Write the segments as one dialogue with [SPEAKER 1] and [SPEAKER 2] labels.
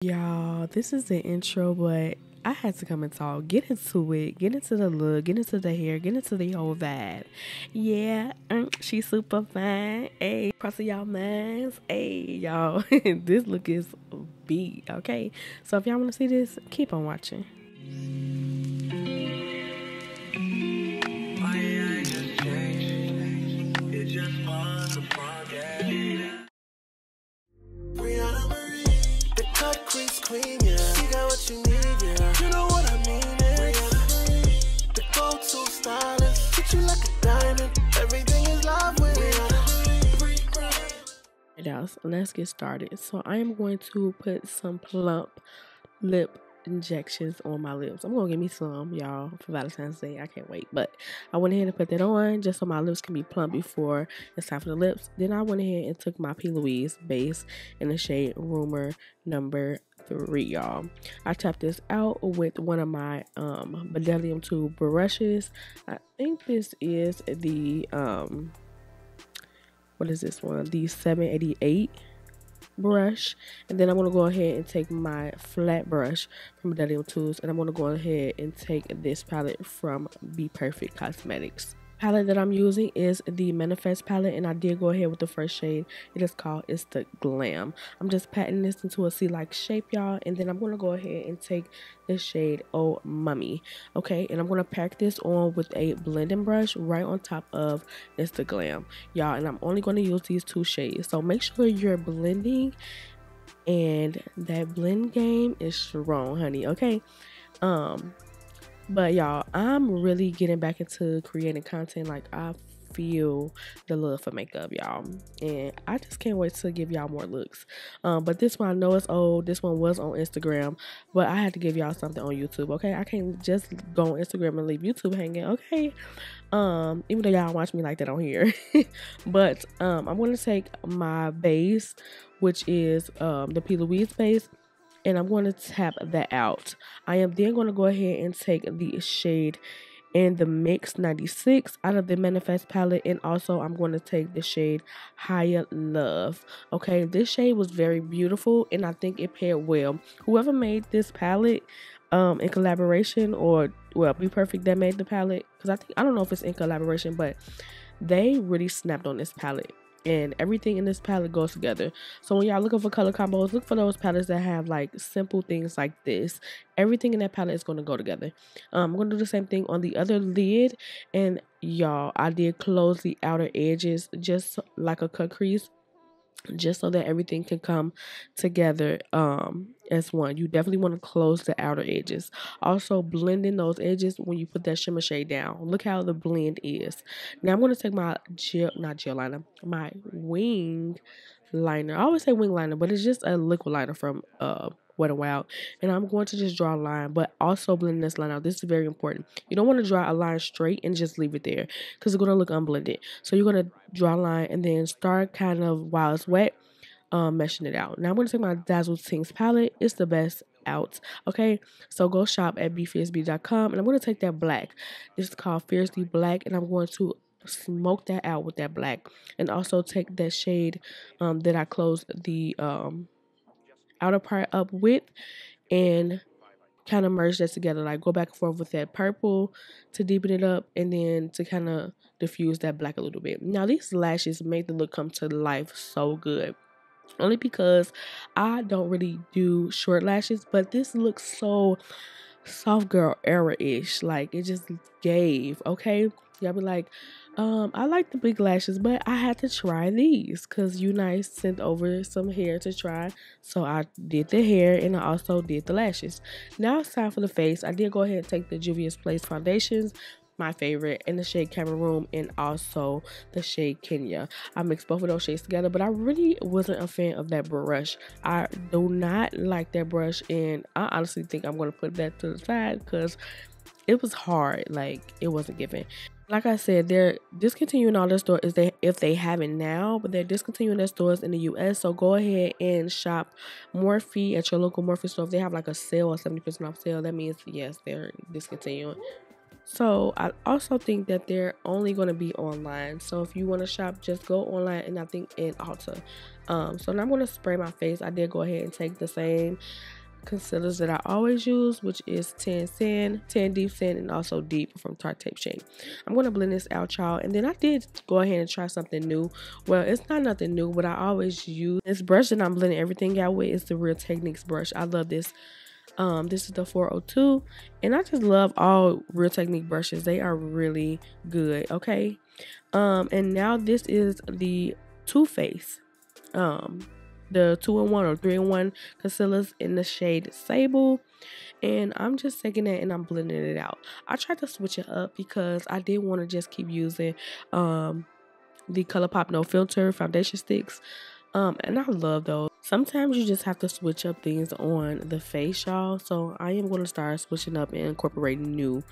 [SPEAKER 1] Y'all, this is the intro, but I had to come and talk. Get into it. Get into the look. Get into the hair. Get into the whole vibe. Yeah, she's super fine. Hey, cross of y'all minds. Hey, y'all, this look is beat. Okay, so if y'all want to see this, keep on watching.
[SPEAKER 2] Briana Marie, the cut crease queen, yeah. She got what you need, yeah. You know what I mean, yeah. Briana Marie, the go-to stylist, treat you like a diamond. Everything is love with Briana Marie.
[SPEAKER 1] Now, so let's get started. So I am going to put some plump lip injections on my lips. I'm gonna give me some, y'all, for Valentine's Day. I can't wait. But I went ahead and put that on just so my lips can be plump before it's time for the lips. Then I went ahead and took my P. Louise base in the shade Rumor number 3, y'all. I tapped this out with one of my Bedelium tube brushes. I think this is the what is this one? The 788 brush. And then I'm going to go ahead and take my flat brush from Bedelium Tools, and I'm going to go ahead and take this palette from Be Perfect Cosmetics. Palette that I'm using is the Manifest palette, and I did go ahead with the first shade. It is called It's the Glam. I'm just patting this into a C-like shape, y'all, and then I'm going to go ahead and take the shade Oh Mummy. Okay, and I'm going to pack this on with a blending brush right on top of It's the Glam, y'all, and I'm only going to use these 2 shades. So make sure you're blending and that blend game is strong, honey. Okay, but y'all, I'm really getting back into creating content. Like, I feel the love for makeup, y'all, and I just can't wait to give y'all more looks. But this one, I know it's old. This one was on Instagram, but I had to give y'all something on YouTube. Okay, I can't just go on Instagram and leave YouTube hanging. Okay, even though y'all watch me like that on here. But I'm gonna take my base, which is the P. Louise base, and I'm going to tap that out. I am then going to go ahead and take the shade in the Mix 96 out of the Manifest palette, and also I'm going to take the shade Higher Love. Okay, this shade was very beautiful, and I think it paired well. Whoever made this palette in collaboration, or well, Be Perfect that made the palette, because I don't know if it's in collaboration, but they really snapped on this palette. And everything in this palette goes together. So when y'all looking for color combos, look for those palettes that have like simple things like this. Everything in that palette is going to go together. I'm going to do the same thing on the other lid. And y'all, I did close the outer edges just like a cut crease, just so that everything can come together as one. You definitely want to close the outer edges. Also, blend in those edges when you put that shimmer shade down. Look how the blend is. Now I'm going to take my my wing liner. I always say wing liner, but it's just a liquid liner from Wet n Wild, and I'm going to just draw a line, but also blend this line out. This is very important. You don't want to draw a line straight and just leave it there, because it's going to look unblended. So you're going to draw a line and then start kind of, while it's wet, meshing it out. Now I'm going to take my Dazzle Tinks palette. It's the best out. Okay, so go shop at bfsb.com, and I'm going to take that black. This is called Fiercely Black, and I'm going to smoke that out with that black, and also take that shade that I closed the outer part up with, and kind of merge that together, like go back and forth with that purple to deepen it up, and then to kind of diffuse that black a little bit. Now these lashes make the look come to life so good, only because I don't really do short lashes, but this looks so soft girl era-ish. Like, it just gave. Okay, y'all be like, I like the big lashes, but I had to try these because you nice sent over some hair to try. So I did the hair, and I also did the lashes. Now it's time for the face. I did go ahead and take the Juvia's Place foundations, my favorite, in the shade Cameroon, and also the shade Kenya. I mixed both of those shades together, but I really wasn't a fan of that brush. I do not like that brush, and I honestly think I'm going to put that to the side because it was hard. Like, it wasn't giving. Like I said, they're discontinuing all their stores if they haven't now, but they're discontinuing their stores in the US. So go ahead and shop Morphe at your local Morphe store. If they have like a sale or 70% off sale, that means yes, they're discontinuing. So I also think that they're only going to be online. So if you want to shop, just go online, and I think in Ulta. So now I'm going to spray my face. I did go ahead and take the same concealers that I always use, which is 10 Sand, 10 Deep Sand, and also Deep from Tarte Shape Shade. I'm going to blend this out, y'all. And then I did go ahead and try something new. Well, it's not nothing new, but I always use this brush that I'm blending everything out with. Is the Real Techniques brush. I love this. This is the 402, and I just love all Real Technique brushes. They are really good. Okay. And now this is the Too Faced. The 2-in-1 or 3-in-1 concealers in the shade Sable, and I'm just taking it and I'm blending it out. I tried to switch it up because I did want to just keep using the ColourPop No Filter foundation sticks, and I love those. Sometimes you just have to switch up things on the face, y'all. So I am going to start switching up and incorporating new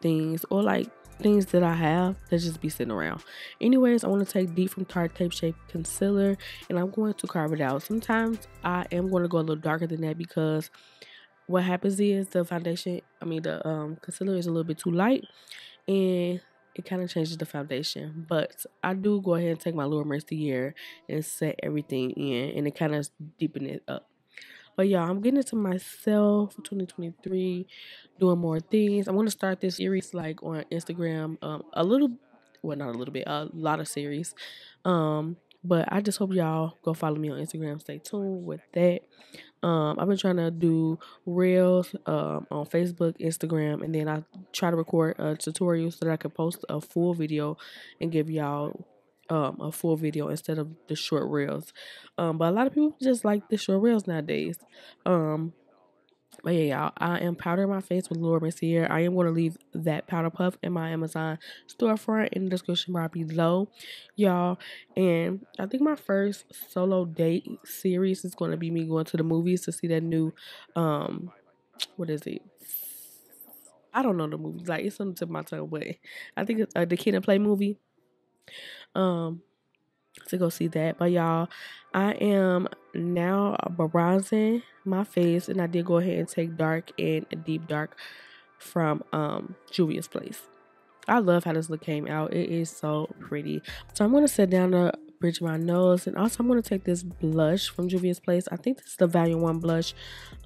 [SPEAKER 1] things, or like things that I have that just be sitting around. Anyways, I want to take Deep from Tarte Shape Concealer, and I'm going to carve it out. Sometimes I am going to go a little darker than that, because what happens is the concealer is a little bit too light, and it kind of changes the foundation. But I do go ahead and take my Laura Mercier and set everything in, and it kind of deepen it up. But y'all, I'm getting into myself for 2023, doing more things. I want to start this series like on Instagram, not a little bit, a lot of series. But I just hope y'all go follow me on Instagram. Stay tuned with that. I've been trying to do reels on Facebook, Instagram, and then I try to record a tutorial so that I can post a full video and give y'all a full video instead of the short reels. But a lot of people just like the short reels nowadays. But yeah, y'all, I am powdering my face with Laura Mercier. I am going to leave that powder puff in my Amazon storefront in the description bar below, y'all. And I think my first solo date series is going to be me going to the movies to see that new, what is it? I don't know the movie. Like, it's on the tip of my tongue, but I think it's the Kid and Play movie. To go see that. But y'all, I am now bronzing my face, and I did go ahead and take dark and deep dark from Juvia's Place. I love how this look came out. It is so pretty. So I'm going to set down the bridge of my nose, and also I'm going to take this blush from Juvia's Place. I think this is the Volume 1 blush.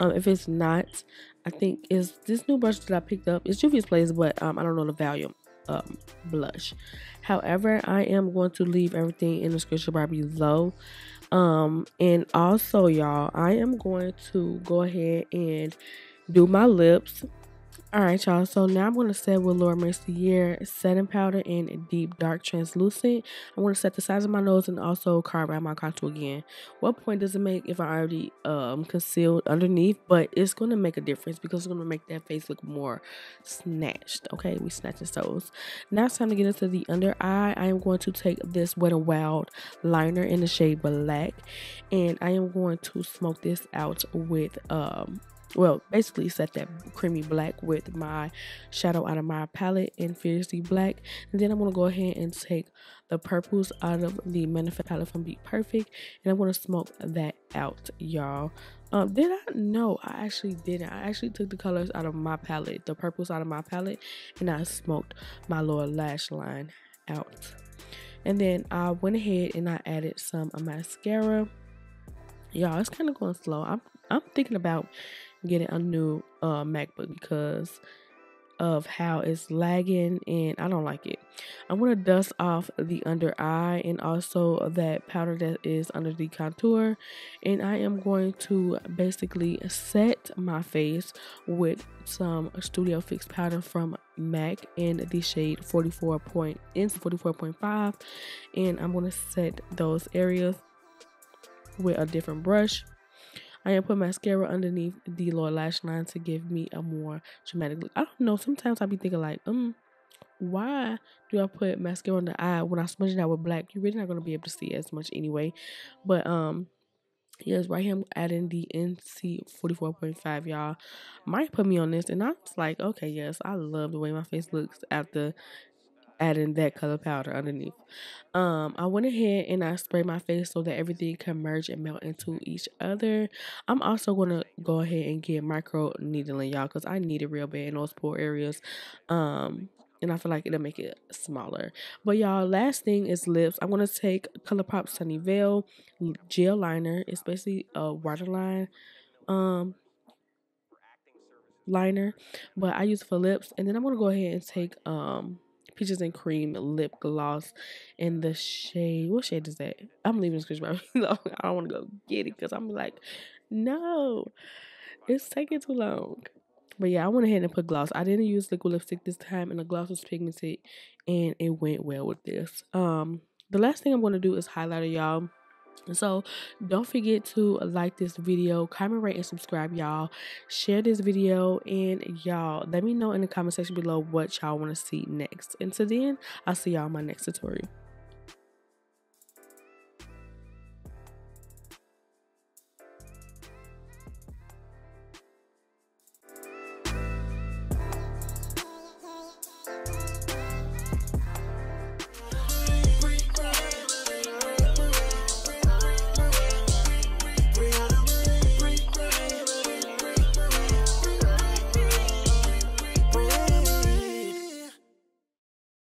[SPEAKER 1] If it's not, I think it's this new brush that I picked up. It's Juvia's Place, but I don't know the volume blush. However, I am going to leave everything in the description bar below. And also, y'all, I am going to go ahead and do my lips. Alright, y'all, so now I'm going to set with Laura Mercier setting powder in deep dark translucent. I want to set the size of my nose and also carve out my contour again. What point does it make if I already concealed underneath? But it's going to make a difference, because it's going to make that face look more snatched. Okay, we snatching toes. Now it's time to get into the under eye. I am going to take this Wet n Wild liner in the shade Black, and I am going to smoke this out with basically set that creamy black with my shadow out of my palette in Fiercely Black. And then I'm going to go ahead and take the purples out of the Manifest palette from Be Perfect, and I'm going to smoke that out, y'all. Did I? No, I actually didn't. I actually took the colors out of my palette, the purples out of my palette, and I smoked my lower lash line out. And then I went ahead and I added some mascara. Y'all, it's kind of going slow. I'm thinking about getting a new MacBook because of how it's lagging, and I don't like it. I'm going to dust off the under eye and also that powder that is under the contour, and I am going to basically set my face with some Studio Fix powder from MAC in the shade 44.5, and I'm going to set those areas with a different brush. I am put mascara underneath the lower lash line to give me a more dramatic look. I don't know. Sometimes I be thinking like, why do I put mascara on the eye when I smudge it out with black? You're really not gonna be able to see as much anyway. But yes, right here I'm adding the NC 44.5, y'all. Might put me on this, and I was like, okay, yes, I love the way my face looks after adding that color powder underneath. I went ahead and I sprayed my face so that everything can merge and melt into each other. I'm also going to go ahead and get micro needling, y'all, because I need it real bad in those pore areas. And I feel like it'll make it smaller. But y'all, last thing is lips. I'm going to take ColourPop Sunnyvale gel liner. It's basically a waterline liner, but I use it for lips. And then I'm going to go ahead and take Peaches and Cream lip gloss in the shade. What shade is that? I'm leaving this description. I don't want to go get it because I'm like, no, it's taking too long. But yeah, I went ahead and put gloss. I didn't use liquid lipstick this time, and the gloss was pigmented, and it went well with this. The last thing I'm going to do is highlighter, y'all. So don't forget to like this video, comment, rate, and subscribe, y'all. Share this video, and y'all let me know in the comment section below what y'all want to see next. Until then, I'll see y'all in my next tutorial.